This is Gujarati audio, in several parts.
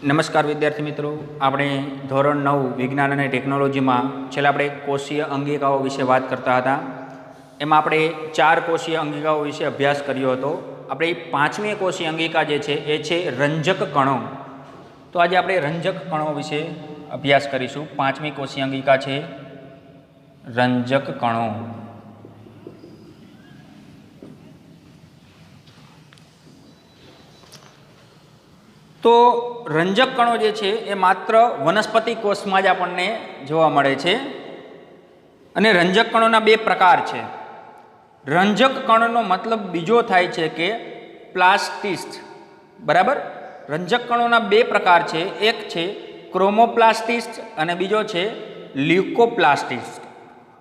નમસ્કાર વિદ્યાર્થી મિત્રો, આપણે ધોરણ 9 વિજ્ઞાન અને ટેકનોલોજીમાં છેલ્લા આપણે કોષીય અંગિકાઓ વિશે વાત કરતા હતા. એમાં આપણે 4 કોષીય અંગિકાઓ વિશે અભ્યાસ કર્યો હતો. આપણે 5મી કોષીય અંગિકા જે છે એ છે રંજક કણો. તો આજે આપણે રંજક કણો વિશે અભ્યાસ કરીશું. 5મી કોષીય અંગિકા છે રંજક કણો. તો રંજક કણો જે છે એ માત્ર વનસ્પતિ કોષમાં જ આપણને જોવા મળે છે અને રંજક કણોના 2 પ્રકાર છે. રંજક કણનો મતલબ બીજો થાય છે કે પ્લાસ્ટિસ્ટ. બરાબર, રંજક કણોના 2 પ્રકાર છે. એક છે ક્રોમોપ્લાસ્ટિસ્ટ અને બીજો છે લ્યુકોપ્લાસ્ટિસ્ટ.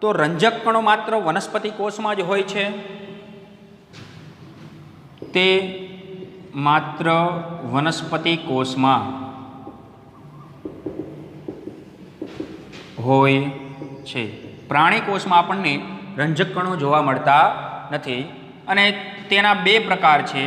તો રંજક કણો માત્ર વનસ્પતિ કોષમાં જ હોય છે, તે માત્ર વનસ્પતિ કોષમાં હોય છે. પ્રાણી કોષમાં આપણને રંજક કણો જોવા મળતા નથી અને તેના 2 પ્રકાર છે.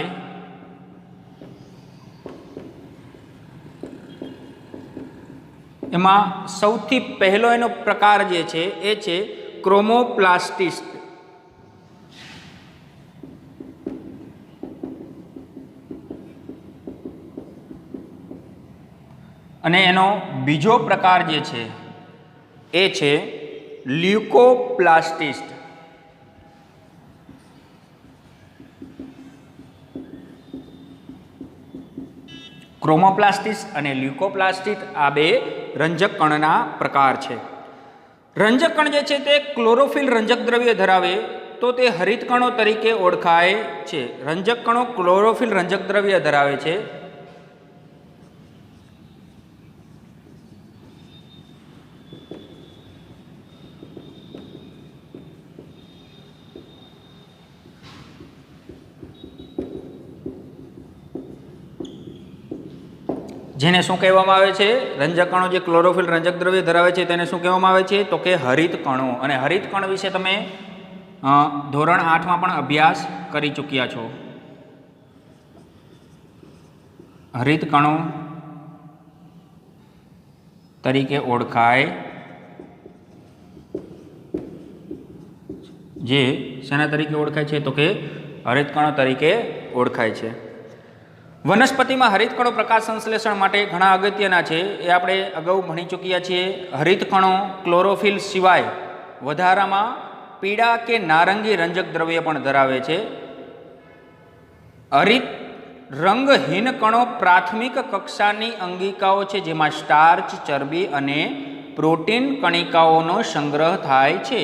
એમાં સૌથી પહેલો એનો પ્રકાર જે છે એ છે ક્રોમોપ્લાસ્ટિસ્ટ. અને એનો બીજો પ્રકાર જે છે એ છે લ્યુકોપ્લાસ્ટિસ્ટ. ક્રોમોપ્લાસ્ટિસ્ટ અને લ્યુકોપ્લાસ્ટિસ્ટ આ 2 રંજક કણના પ્રકાર છે. રંજક કણ જે છે તે ક્લોરોફિલ રંજક દ્રવ્ય ધરાવે તો તે હરિત કણો તરીકે ઓળખાય છે. રંજક કણો ક્લોરોફિલ રંજક દ્રવ્ય ધરાવે છે. જેને શું કહેવામાં આવે છે? રંજક કણો જે ક્લોરોફિલ રંજક દ્રવ્ય ધરાવે છે તેને શું કહેવામાં આવે છે? તો કે હરિત કણો. અને હરિત કણ વિશે તમે ધોરણ 8માં પણ અભ્યાસ કરી ચૂક્યા છો. હરિત કણો તરીકે ઓળખાય, જે શેના તરીકે ઓળખાય છે? તો કે હરિત કણો તરીકે ઓળખાય છે. વનસ્પતિમાં હરિત કણો પ્રકાશ સંશ્લેષણ માટે ઘણા અગત્યના છે. એ આપણે અગાઉ ભણી ચૂક્યા છીએ. હરિત કણો ક્લોરોફિલ સિવાય વધારામાં પીળા કે નારંગી રંજક દ્રવ્ય પણ ધરાવે છે. હરિત રંગહીન કણો પ્રાથમિક કક્ષાની અંગિકાઓ છે, જેમાં સ્ટાર્ચ, ચરબી અને પ્રોટીન કણિકાઓનો સંગ્રહ થાય છે.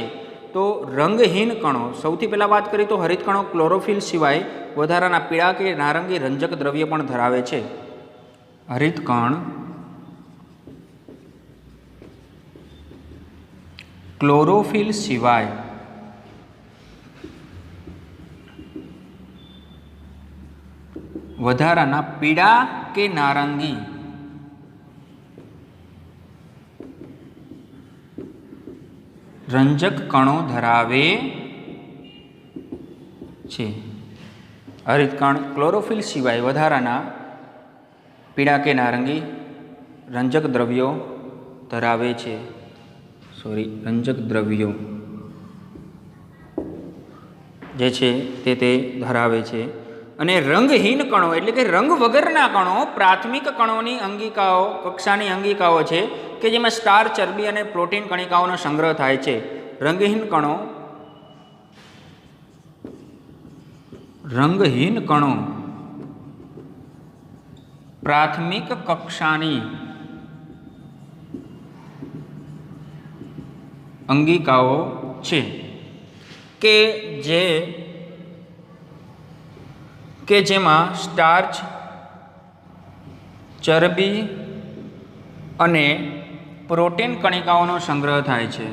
તો રંગહીન કણો, સૌથી પહેલાં વાત કરીએ તો હરિત કણો ક્લોરોફિલ સિવાય વધારાના પીળા કે નારંગી રંજક દ્રવ્ય પણ ધરાવે છે. હરિત કણ ક્લોરોફિલ સિવાય વધારાના પીળા કે નારંગી રંજક કણો ધરાવે છે. હરિત કણ ક્લોરોફિલ સિવાય વધારાના પીળા કે નારંગી રંજક દ્રવ્યો ધરાવે છે. રંજક દ્રવ્યો જે છે તે ધરાવે છે. અને રંગહીન કણો એટલે કે રંગ વગરના કણો પ્રાથમિક કણોની અંગિકાઓ, કક્ષાની અંગિકાઓ છે કે જેમાં સ્ટાર્ચ, ચરબી અને પ્રોટીન કણિકાઓનો સંગ્રહ થાય છે. રંગહીન કણો પ્રાથમિક કક્ષાની અંગિકાઓ છે કે જેમાં સ્ટાર્ચ, ચરબી અને પ્રોટીન કણિકાઓનો સંગ્રહ થાય છે.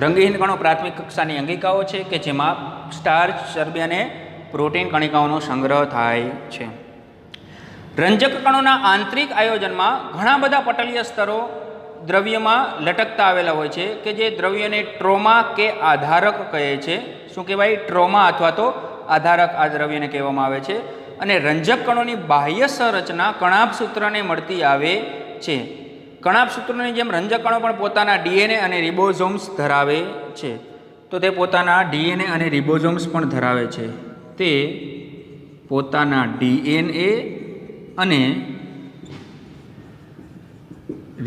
રંગહીન કણો પ્રાથમિક કક્ષાની અંગિકાઓ છે કે જેમાં સ્ટાર્ચ, ચરબી અને પ્રોટીન કણિકાઓનો સંગ્રહ થાય છે. રંજક કણોના આંતરિક આયોજનમાં ઘણા બધા પટલીય સ્તરો દ્રવ્યમાં લટકતા આવેલા હોય છે કે જે દ્રવ્યને ટ્રોમા કે આધારક કહે છે. શું કહેવાય? ટ્રોમા અથવા તો આધારક આ દ્રવ્યને કહેવામાં આવે છે. અને રંજક કણોની બાહ્ય સંરચના કણાભ સૂત્રને મળતી આવે છે. કણાભ સૂત્રની જેમ રંજક કણો પણ પોતાના ડીએનએ અને રિબોઝોમ્સ ધરાવે છે. તો તે પોતાના ડીએનએ અને રિબોઝોમ્સ પણ ધરાવે છે. તે પોતાના ડીએનએ અને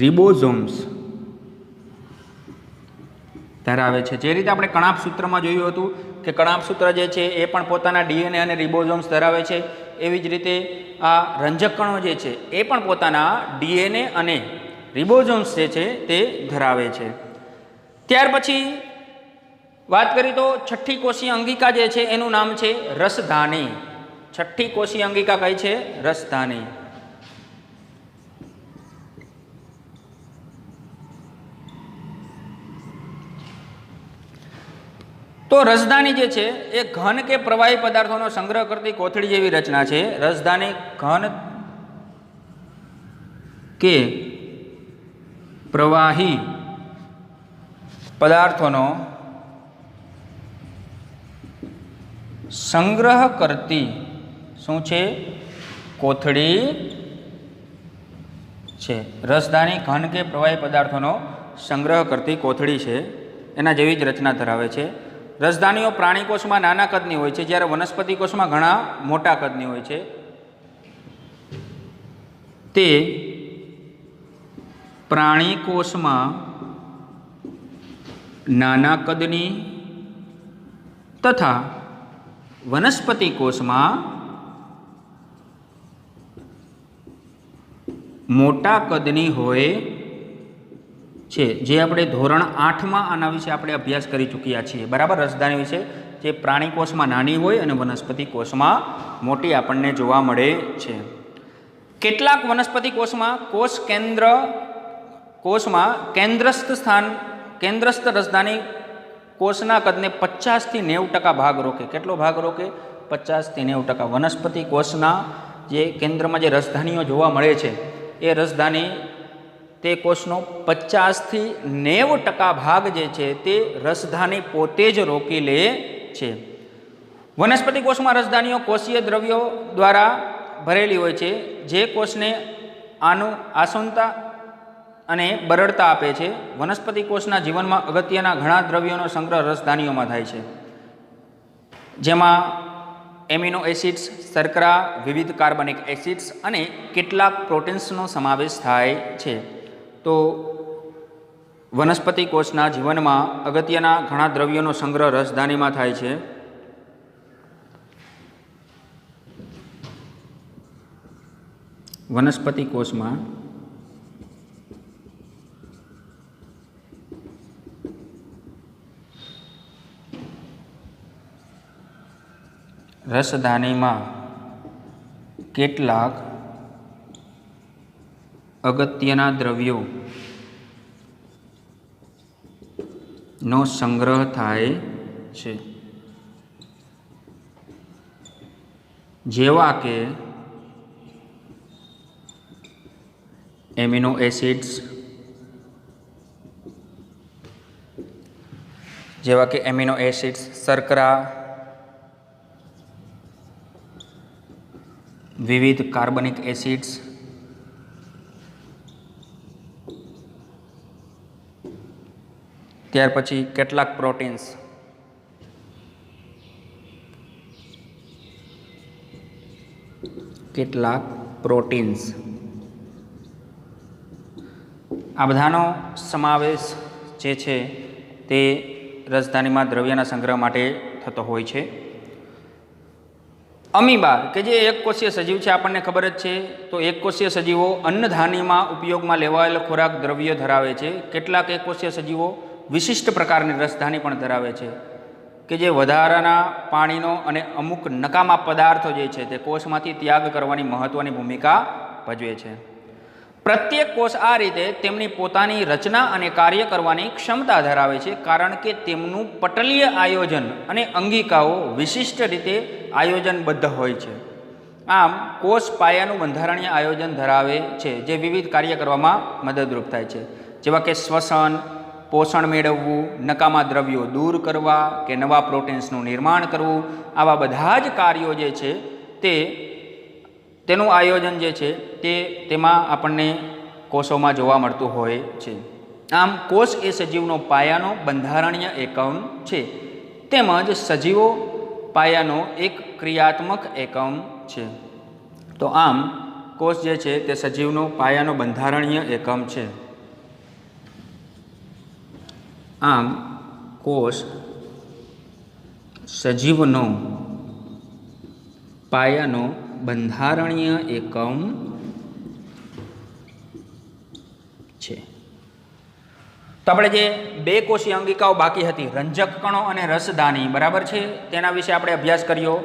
રિબોઝોમ્સ ધરાવે છે. જે રીતે આપણે કણાભ સૂત્રમાં જોયું હતું કે કણાભ સૂત્ર જે છે એ પણ પોતાના ડીએનએ અને રિબોઝોમ્સ ધરાવે છે, એવી જ રીતે આ રંજક કણો જે છે એ પણ પોતાના ડીએનએ અને રિબોઝોમ્સ જે છે તે ધરાવે છે. ત્યાર પછી વાત કરીએ તો છઠ્ઠી કોષીય અંગિકા જે છે એનું નામ છે રસધાની. છઠ્ઠી કોષીય અંગિકા કઈ છે? રસધાની. તો રસધાની જે છે એ ઘન કે પ્રવાહી પદાર્થોનો સંગ્રહ કરતી કોથળી જેવી રચના છે. રસધાની ઘન કે પ્રવાહી પદાર્થોનો સંગ્રહ કરતી શું છે? કોથળી છે. રસધાની ઘન કે પ્રવાહી પદાર્થોનો સંગ્રહ કરતી કોથળી છે. એના જેવી જ રચના ધરાવે છે. રસધાનીઓ પ્રાણી કોષમાં નાના કદની હોય છે, જ્યારે વનસ્પતિ કોષમાં ઘણા મોટા કદની હોય છે. તે પ્રાણી કોષમાં નાના કદની તથા વનસ્પતિ કોષમાં મોટા કદની હોય છે. જે આપણે ધોરણ 8માં આના વિશે આપણે અભ્યાસ કરી ચૂક્યા છીએ. બરાબર? રસધાની વિશે, જે પ્રાણી કોષમાં નાની હોય અને વનસ્પતિ કોષમાં મોટી આપણને જોવા મળે છે. કેટલાક વનસ્પતિ કોષમાં કેન્દ્રસ્થ રસધાની કોષના કદને 50 થી 90% ભાગ રોકે. કેટલો ભાગ રોકે? 50 થી 90%. વનસ્પતિ કોષના જે કેન્દ્રમાં જે રસધાનીઓ જોવા મળે છે એ રસધાની તે કોષનો 50 થી 90% ભાગ જે છે તે રસધાની પોતે જ રોકી લે છે. વનસ્પતિ કોષમાં રસધાનીઓ કોષીય દ્રવ્યો દ્વારા ભરેલી હોય છે, જે કોષને આસુનતા અને બરડતા આપે છે. વનસ્પતિ કોષના જીવનમાં અગત્યના ઘણા દ્રવ્યોનો સંગ્રહ રસધાનીઓમાં થાય છે, જેમાં એમિનો એસિડ્સ, શર્કરા, વિવિધ કાર્બનિક એસિડ્સ અને કેટલાક પ્રોટીન્સનો સમાવેશ થાય છે. તો વનસ્પતિ કોષના જીવનમાં અગત્યના ઘણા દ્રવ્યોનો સંગ્રહ રસધાનીમાં થાય છે. વનસ્પતિ કોષમાં રસધાનીમાં કેટલાક અગત્યના દ્રવ્યો નો સંગ્રહ થાય છે, જેવા કે એમિનો એસિડ્સ, શર્કરા, વિવિધ કાર્બનિક એસિડ્સ, ત્યાર પછી કેટલાક પ્રોટીન્સ. આ બધાનો સમાવેશ જે છે તે રસધાનીમાં દ્રવ્યના સંગ્રહ માટે થતો હોય છે. અમીબા કે જે એકકોષીય સજીવ છે, આપણને ખબર જ છે. તો એકકોષીય સજીવો અન્નધાનીમાં ઉપયોગમાં લેવાયેલ ખોરાક દ્રવ્ય ધરાવે છે. કેટલાક એકકોષીય સજીવો વિશિષ્ટ પ્રકારની રસધાની પણ ધરાવે છે, કે જે વધારાના પાણીનો અને અમુક નકામા પદાર્થો જે છે તે કોષમાંથી ત્યાગ કરવાની મહત્વની ભૂમિકા ભજવે છે. પ્રત્યેક કોષ આ રીતે તેમની પોતાની રચના અને કાર્ય કરવાની ક્ષમતા ધરાવે છે, કારણ કે તેમનું પટલીય આયોજન અને અંગિકાઓ વિશિષ્ટ રીતે આયોજનબદ્ધ હોય છે. આમ કોષ પાયાનું બંધારણીય આયોજન ધરાવે છે, જે વિવિધ કાર્ય કરવામાં મદદરૂપ થાય છે. જેવા કે શ્વસન, પોષણ મેળવવું, નકામા દ્રવ્યો દૂર કરવા કે નવા પ્રોટીન્સનું નિર્માણ કરવું, આવા બધા જ કાર્યો જે છે તેનું આયોજન જે છે તેમાં આપણને કોષોમાં જોવા મળતું હોય છે. આમ કોષ એ સજીવનો પાયાનો બંધારણીય એકમ છે, તેમજ સજીવો પાયાનો એક ક્રિયાત્મક એકમ છે. તો આમ કોષ જે છે તે સજીવનો પાયાનો બંધારણીય એકમ છે. આમ કોષ સજીવનો પાયાનો બંધારણીય એકમ છે. તો આપણે જે બે કોષીય અંગિકાઓ બાકી હતી, રંજક કણો અને રસદાની, બરાબર છે, તેના વિશે આપણે અભ્યાસ કર્યો.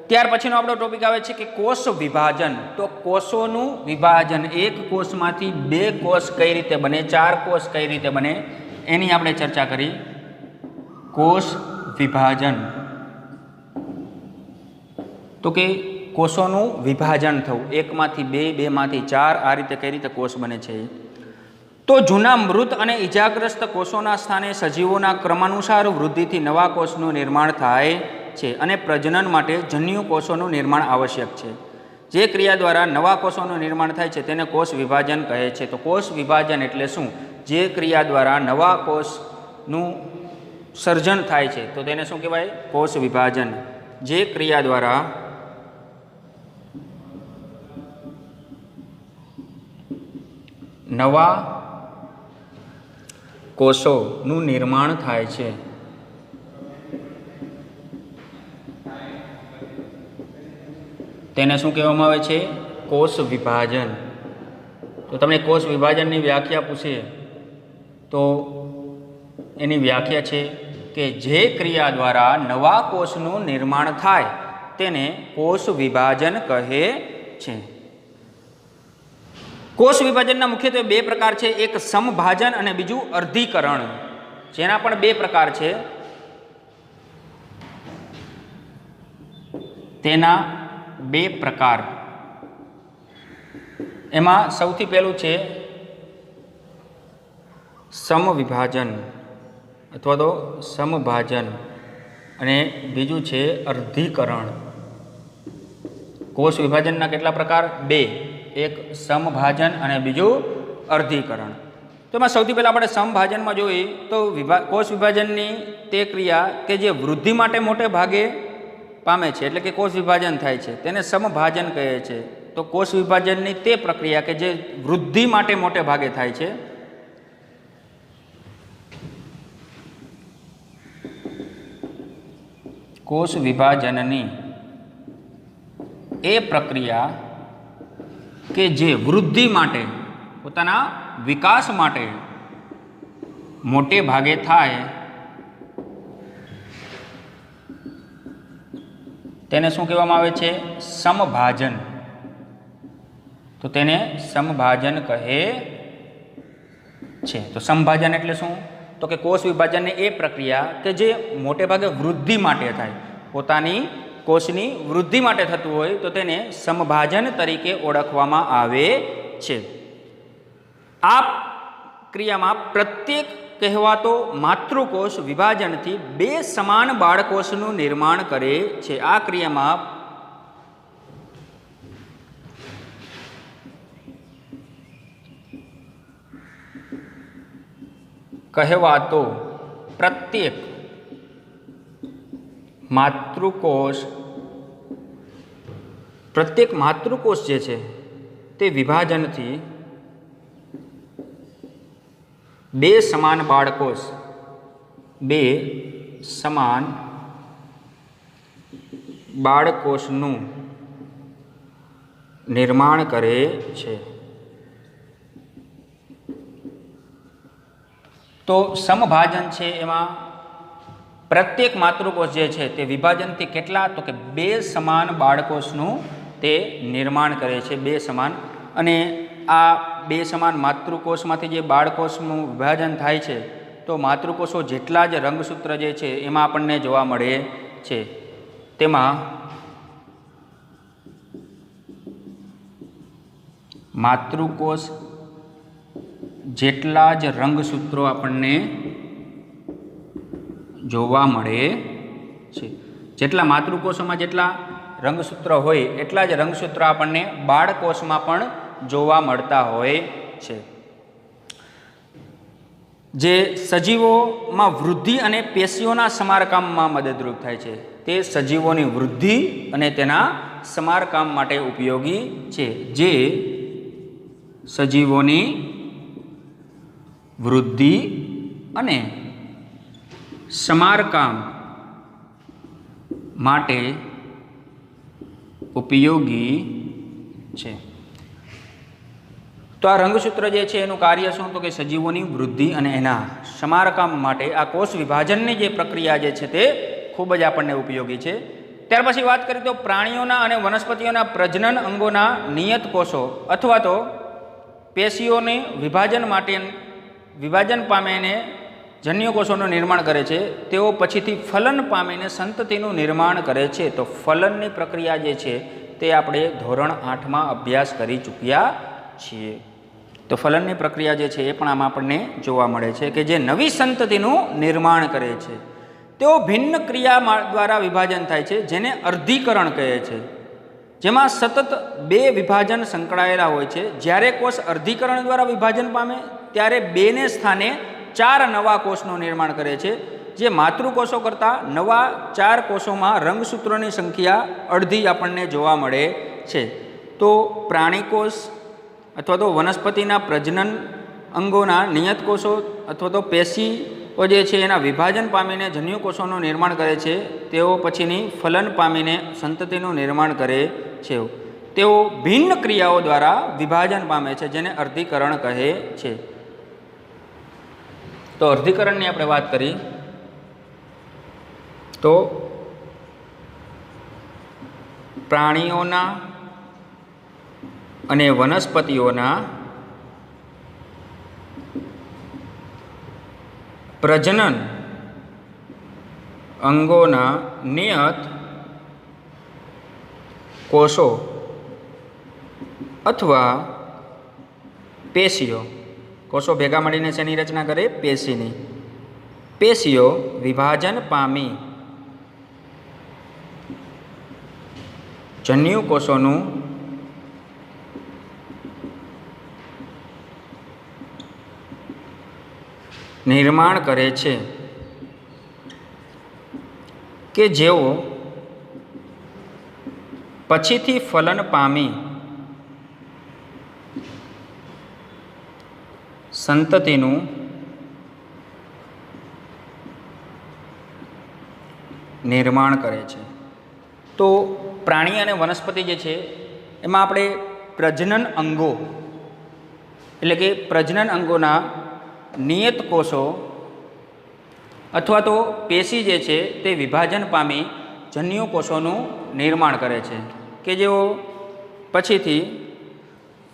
ત્યાર પછીનો આપણો ટોપિક આવે છે કે કોષ વિભાજન. તો કોષોનું વિભાજન, એક કોષમાંથી બે કોષ કઈ રીતે બને, ચાર કોષ કઈ રીતે બને, એની આપણે ચર્ચા કરી. કોષ વિભાજન તો કે કોષોનું વિભાજન થવું, એકમાંથી બે, બેમાંથી ચાર, આ રીતે કઈ રીતે કોષ બને છે. તો જૂના મૃત અને ઇજાગ્રસ્ત કોષોના સ્થાને સજીવોના ક્રમાનુસાર વૃદ્ધિથી નવા કોષનું નિર્માણ થાય છે અને પ્રજનન માટે જન્યુ કોષોનું નિર્માણ આવશ્યક છે. જે ક્રિયા દ્વારા નવા કોષોનું નિર્માણ થાય છે તેને કોષ વિભાજન કહે છે. તો કોષ વિભાજન એટલે શું? જે ક્રિયા દ્વારા નવા કોષનું સર્જન થાય છે તો તેને શું કહેવાય? કોષ વિભાજન. જે ક્રિયા દ્વારા નવા કોષોનું નિર્માણ થાય છે તેને શું કહેવામાં આવે છે? કોષ વિભાજન. તો તમને કોષ વિભાજનની વ્યાખ્યા પૂછે તો એની વ્યાખ્યા છે કે જે ક્રિયા દ્વારા નવા કોષનું નિર્માણ થાય તેને કોષ વિભાજન કહે છે. કોષ વિભાજનના મુખ્યત્વે બે પ્રકાર છે, એક સમભાજન અને બીજું અર્ધીકરણ, જેના પણ બે પ્રકાર છે. તેના બે પ્રકાર, એમાં સૌથી પહેલું છે સમવિભાજન અથવા તો સમભાજન અને બીજું છે અર્ધીકરણ. કોષ વિભાજનના કેટલા પ્રકાર? બે, એક સમભાજન અને બીજું અર્ધીકરણ. તો એમાં સૌથી પહેલાં આપણે સમભાજનમાં જોઈએ તો કોષ વિભાજનની તે ક્રિયા કે જે વૃદ્ધિ માટે મોટે ભાગે પામે છે, એટલે કે કોષ વિભાજન થાય છે, તેને સમભાજન કહે છે. તો કોષ વિભાજનની તે પ્રક્રિયા કે જે વૃદ્ધિ માટે મોટે ભાગે થાય છે કોષ વિભાજનની એ પ્રક્રિયા કે જે વૃદ્ધિ માટે, પોતાના વિકાસ માટે મોટે ભાગે થાય તેને શું કહેવામાં આવે છે? સમભાજન. તો તેને સમભાજન કહે છે. તો સમભાજન એટલે શું? તો કે કોષ વિભાજનની એ પ્રક્રિયા કે જે મોટે ભાગે વૃદ્ધિ માટે થાય, પોતાની કોષની વૃદ્ધિ માટે થતું હોય તો તેને સમભાજન તરીકે ઓળખવામાં આવે છે. આ ક્રિયામાં પ્રત્યેક કહેવાતો માતૃકોષ વિભાજનથી બે સમાન બાળકોષનું નિર્માણ કરે છે. આ ક્રિયામાં કહેવાતો પ્રત્યેક માતૃકોષ જે છે તે વિભાજનથી બે સમાન બાળકોષનું નિર્માણ કરે છે. તો સમભાજન છે એમાં પ્રત્યેક માતૃકોષ જે છે તે વિભાજનથી કેટલા? તો કે બે સમાન બાળકોષનું તે નિર્માણ કરે છે, બે સમાન. અને આ બે સમાન માતૃકોષમાંથી જે બાળકોષનું વિભાજન થાય છે તો માતૃકોષો જેટલા જ રંગસૂત્ર જે છે એમાં આપણને જોવા મળે છે. તેમાં માતૃકોષ જેટલા જ રંગસૂત્રો આપણને જોવા મળે છે. જેટલા માતૃકોષોમાં જેટલા રંગસૂત્ર હોય એટલા જ રંગસૂત્ર આપણને બાળકોષમાં પણ જોવા મળતા હોય છે. જે સજીવોમાં વૃદ્ધિ અને પેશીઓના સમારકામમાં મદદરૂપ થાય છે, તે સજીવોની વૃદ્ધિ અને તેના સમારકામ માટે ઉપયોગી છે. જે સજીવોની વૃદ્ધિ અને સમારકામ માટે ઉપયોગી છે. તો આ રંગસૂત્ર જે છે એનું કાર્ય શું? તો કે સજીવોની વૃદ્ધિ અને એના સમારકામ માટે આ કોષ વિભાજનની જે પ્રક્રિયા જે છે તે ખૂબ જ આપણને ઉપયોગી છે. ત્યાર પછી વાત કરીએ તો પ્રાણીઓના અને વનસ્પતિઓના પ્રજનન અંગોના નિયત કોષો અથવા તો પેશીઓને વિભાજન પામીને જન્યુકોષોનું નિર્માણ કરે છે. તેઓ પછીથી ફલન પામીને સંતતિનું નિર્માણ કરે છે. તો ફલનની પ્રક્રિયા જે છે તે આપણે ધોરણ 8માં અભ્યાસ કરી ચૂક્યા છીએ. તો ફલનની પ્રક્રિયા જે છે એ પણ આમાં આપણને જોવા મળે છે કે જે નવી સંતતિનું નિર્માણ કરે છે. તેઓ ભિન્ન ક્રિયા દ્વારા વિભાજન થાય છે, જેને અર્ધીકરણ કહે છે, જેમાં સતત 2 વિભાજન સંકળાયેલા હોય છે. જ્યારે કોષ અર્ધીકરણ દ્વારા વિભાજન પામે ત્યારે 2ને સ્થાને 4 નવા કોષનું નિર્માણ કરે છે. જે માતૃકોષો કરતાં નવા 4 કોષોમાં રંગસૂત્રોની સંખ્યા અડધી આપણને જોવા મળે છે. તો પ્રાણીકોષ અથવા તો વનસ્પતિના પ્રજનન અંગોના નિયત કોષો અથવા તો પેશીઓ જે છે એના વિભાજન પામીને જન્યુકોષોનું નિર્માણ કરે છે. તેઓ પછીની ફલન પામીને સંતતિનું નિર્માણ કરે છે. તેઓ ભિન્ન ક્રિયાઓ દ્વારા વિભાજન પામે છે, જેને અર્ધીકરણ કહે છે. તો અર્ધીકરણની આપણે વાત કરી તો પ્રાણીઓના અને વનસ્પતિઓના પ્રજનન અંગોના નિયત કોષો અથવા પેશીઓ, કોષો ભેગા મળીને શેની રચના કરે? પેશીની. પેશીઓ વિભાજન પામી જન્યુકોષોનું નિર્માણ કરે છે કે જેઓ પછીથી ફલન પામી સંતતિનું નિર્માણ કરે છે. તો પ્રાણી અને વનસ્પતિ જે છે એમાં આપણે પ્રજનન અંગો એટલે કે પ્રજનન અંગોના નિયત કોષો અથવા તો પેશી જે છે તે વિભાજન પામી જન્યુકોષોનું નિર્માણ કરે છે કે જેઓ પછીથી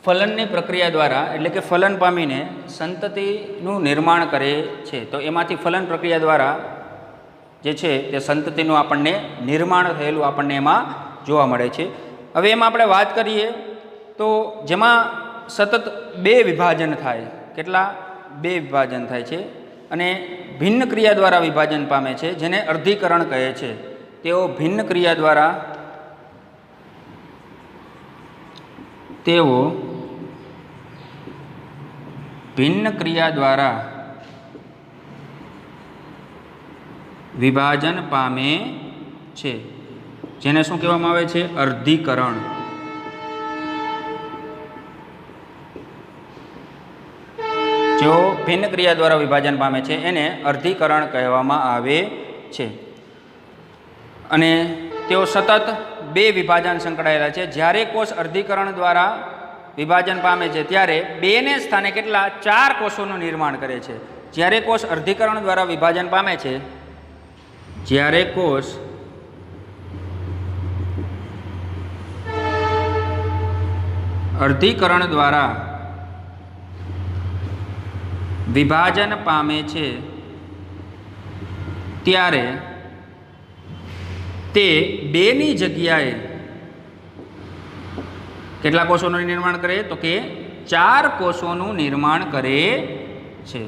ફલનની પ્રક્રિયા દ્વારા એટલે કે ફલન પામીને સંતતિનું નિર્માણ કરે છે. તો એમાંથી ફલન પ્રક્રિયા દ્વારા જે છે તે સંતતિનું આપણને નિર્માણ થયેલું આપણને એમાં જોવા મળે છે. હવે એમાં આપણે વાત કરીએ તો જેમાં સતત 2 વિભાજન થાય. કેટલા? 2 વિભાજન થાય છે અને ભિન્ન ક્રિયા દ્વારા વિભાજન પામે છે, જેને અર્ધીકરણ કહે છે. તેઓ ભિન્ન ક્રિયા દ્વારા વિભાજન પામે છે, જેને શું કહેવામાં આવે છે? અર્ધીકરણ. જેઓ ભિન્ન ક્રિયા દ્વારા વિભાજન પામે છે એને અર્ધીકરણ કહેવામાં આવે છે. અને તેઓ સતત 2 વિભાજન સંકળાયેલા છે. જ્યારે કોષ અર્ધીકરણ દ્વારા વિભાજન પામે છે ત્યારે 2ને સ્થાને કેટલા? 4 કોષોનું નિર્માણ કરે છે. જ્યારે કોષ અર્ધીકરણ દ્વારા વિભાજન પામે છે, જ્યારે કોષ અર્ધીકરણ દ્વારા વિભાજન પામે છે ત્યારે તે 2ની જગ્યાએ કેટલા કોષોનું નિર્માણ કરે? તો કે 4 કોષોનું નિર્માણ કરે છે.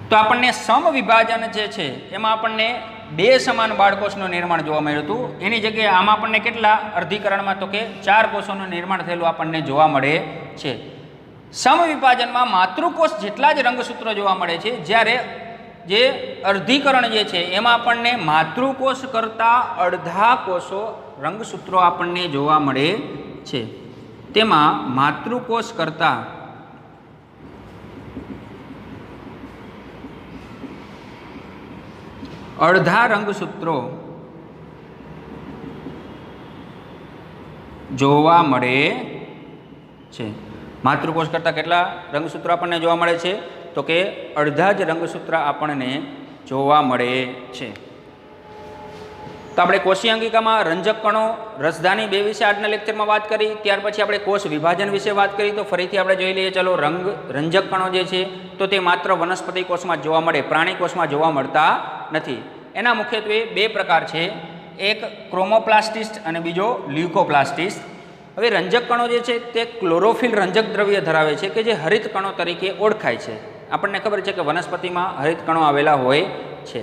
તો આપણને સમવિભાજન જે છે એમાં આપણને 2 સમાન બાળકોષનું નિર્માણ જોવા મળ્યું હતું. એની જગ્યાએ આમાં આપણને કેટલા અર્ધીકરણમાં તો કે 4 કોષોનું નિર્માણ થયેલું આપણને જોવા મળે છે. સમવિભાજનમાં માતૃકોષ જેટલા જ રંગસૂત્રો જોવા મળે છે, જ્યારે જે અર્ધીકરણ જે છે એમાં આપણને માતૃકોષ કરતાં અડધા કોષો રંગસૂત્રો આપણને જોવા મળે છે. તેમાં માતૃકોષ કરતાં અડધા રંગસૂત્રો જોવા મળે છે. માતૃકોષ કરતાં કેટલા રંગસૂત્રો આપણને જોવા મળે છે? તો કે અડધા જ રંગસૂત્ર આપણને જોવા મળે છે. તો આપણે કોષીય અંગિકામાં રંજક કણો, રસધાની 2 વિશે આજના લેક્ચરમાં વાત કરી. ત્યાર પછી આપણે કોષ વિભાજન વિશે વાત કરી. તો ફરીથી આપણે જોઈ લઈએ. ચલો, રંજક કણો જે છે તો તે માત્ર વનસ્પતિ કોષમાં જોવા મળે, પ્રાણી કોષમાં જોવા મળતા નથી. એના મુખ્યત્વે 2 પ્રકાર છે, એક ક્રોમોપ્લાસ્ટિસ્ટ અને બીજો લ્યુકોપ્લાસ્ટિસ્ટ. હવે રંજક કણો જે છે તે ક્લોરોફિલ રંજક દ્રવ્ય ધરાવે છે કે જે હરિત કણો તરીકે ઓળખાય છે. આપણને ખબર છે કે વનસ્પતિમાં હરિત કણો આવેલા હોય છે.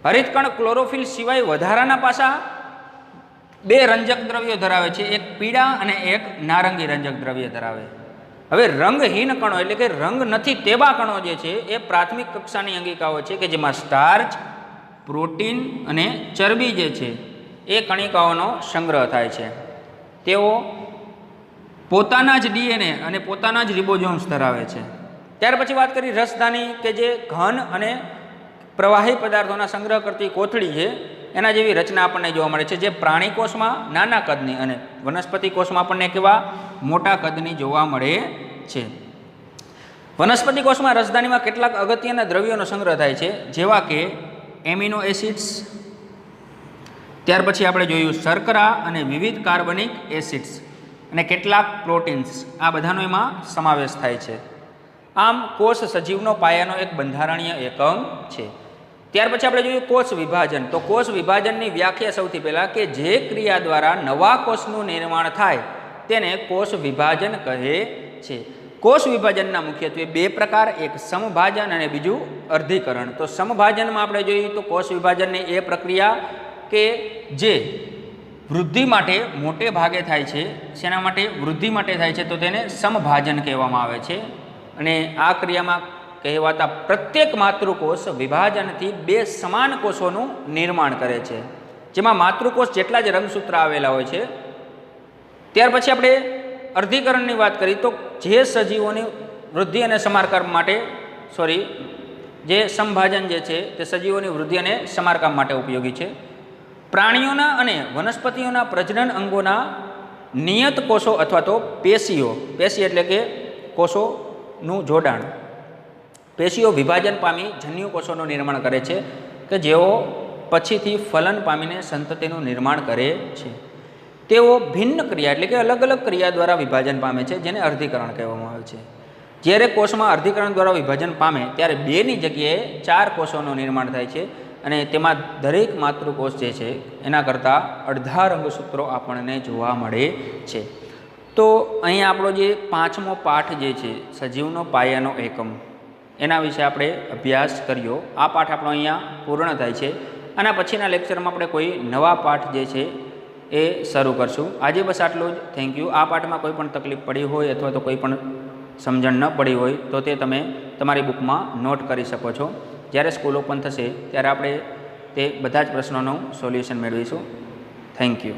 હરિત કણ ક્લોરોફિલ સિવાય વધારાના પાસા 2 રંજક દ્રવ્યો ધરાવે છે, એક પીળા અને એક નારંગી રંજક દ્રવ્ય ધરાવે. હવે રંગહીન કણો એટલે કે રંગ નથી તેવા કણો જે છે એ પ્રાથમિક કક્ષાની અંગિકાઓ છે કે જેમાં સ્ટાર્ચ, પ્રોટીન અને ચરબી જે છે એ કણિકાઓનો સંગ્રહ થાય છે. તેઓ પોતાના જ ડીએનએ અને પોતાના જ રિબોઝોમ્સ ધરાવે છે. ત્યાર પછી વાત કરી રસધાની કે જે ઘન અને પ્રવાહી પદાર્થોના સંગ્રહ કરતી કોથળી છે, એના જેવી રચના આપણને જોવા મળે છે, જે પ્રાણી કોષમાં નાના કદની અને વનસ્પતિ કોષમાં આપણને કેવા મોટા કદની જોવા મળે છે. વનસ્પતિ કોષમાં રસધાનીમાં કેટલાક અગત્યના દ્રવ્યોનો સંગ્રહ થાય છે, જેવા કે એમિનો એસિડ્સ, ત્યાર પછી આપણે જોયું શર્કરા અને વિવિધ કાર્બનિક એસિડ્સ અને કેટલાક પ્રોટીન્સ, આ બધાનો એમાં સમાવેશ થાય છે. આમ કોષ સજીવનો પાયાનો એક બંધારણીય એકમ છે. ત્યાર પછી આપણે જોયું કોષ વિભાજન. તો કોષ વિભાજનની વ્યાખ્યા સૌથી પહેલાં કે જે ક્રિયા દ્વારા નવા કોષનું નિર્માણ થાય તેને કોષ વિભાજન કહે છે. કોષ વિભાજનના મુખ્યત્વે 2 પ્રકાર, એક સમભાજન અને બીજું અર્ધીકરણ. તો સમભાજનમાં આપણે જોઈએ તો કોષ વિભાજનની એ પ્રક્રિયા કે જે વૃદ્ધિ માટે મોટે ભાગે થાય છે. શેના માટે? વૃદ્ધિ માટે થાય છે, તો તેને સમભાજન કહેવામાં આવે છે. અને આ ક્રિયામાં કહેવાતા પ્રત્યેક માતૃકોષ વિભાજનથી 2 સમાન કોષોનું નિર્માણ કરે છે, જેમાં માતૃકોષ જેટલા જ રંગસૂત્ર આવેલા હોય છે. ત્યાર પછી આપણે અર્ધીકરણની વાત કરી તો જે સજીવોની વૃદ્ધિ અને સમારકામ માટે જે સમભાજન જે છે તે સજીવોની વૃદ્ધિ અને સમારકામ માટે ઉપયોગી છે. પ્રાણીઓના અને વનસ્પતિઓના પ્રજનન અંગોના નિયત કોષો અથવા તો પેશીઓ, પેશી એટલે કે કોષોનું જોડાણ, પેશીઓ વિભાજન પામી જન્યુ કોષોનું નિર્માણ કરે છે કે જેઓ પછીથી ફલન પામીને સંતતિનું નિર્માણ કરે છે. તેઓ ભિન્ન ક્રિયા એટલે કે અલગ અલગ ક્રિયા દ્વારા વિભાજન પામે છે, જેને અર્ધીકરણ કહેવામાં આવે છે. જ્યારે કોષમાં અર્ધીકરણ દ્વારા વિભાજન પામે ત્યારે 2ની જગ્યાએ 4 કોષોનું નિર્માણ થાય છે અને તેમાં દરેક માતૃકોષ જે છે એના કરતાં અડધા રંગસૂત્રો આપણને જોવા મળે છે. તો અહીંયા આપણો જે 5મો પાઠ જે છે સજીવનો પાયાનો એકમ, એના વિશે આપણે અભ્યાસ કર્યો. આ પાઠ આપણો અહીંયા પૂર્ણ થાય છે. આના પછીના લેક્ચરમાં આપણે કોઈ નવા પાઠ જે છે એ શરૂ કરશું. આજે બસ આટલું જ. Thank you. આ પાઠમાં કોઈ પણ તકલીફ પડી હોય અથવા તો કોઈ પણ સમજણ ન પડી હોય તો તે તમે તમારી બુકમાં નોટ કરી શકો છો. જ્યારે સ્કૂલ ઓપન થશે ત્યારે આપણે તે બધા જ પ્રશ્નોનું સોલ્યુશન મેળવીશું. Thank you.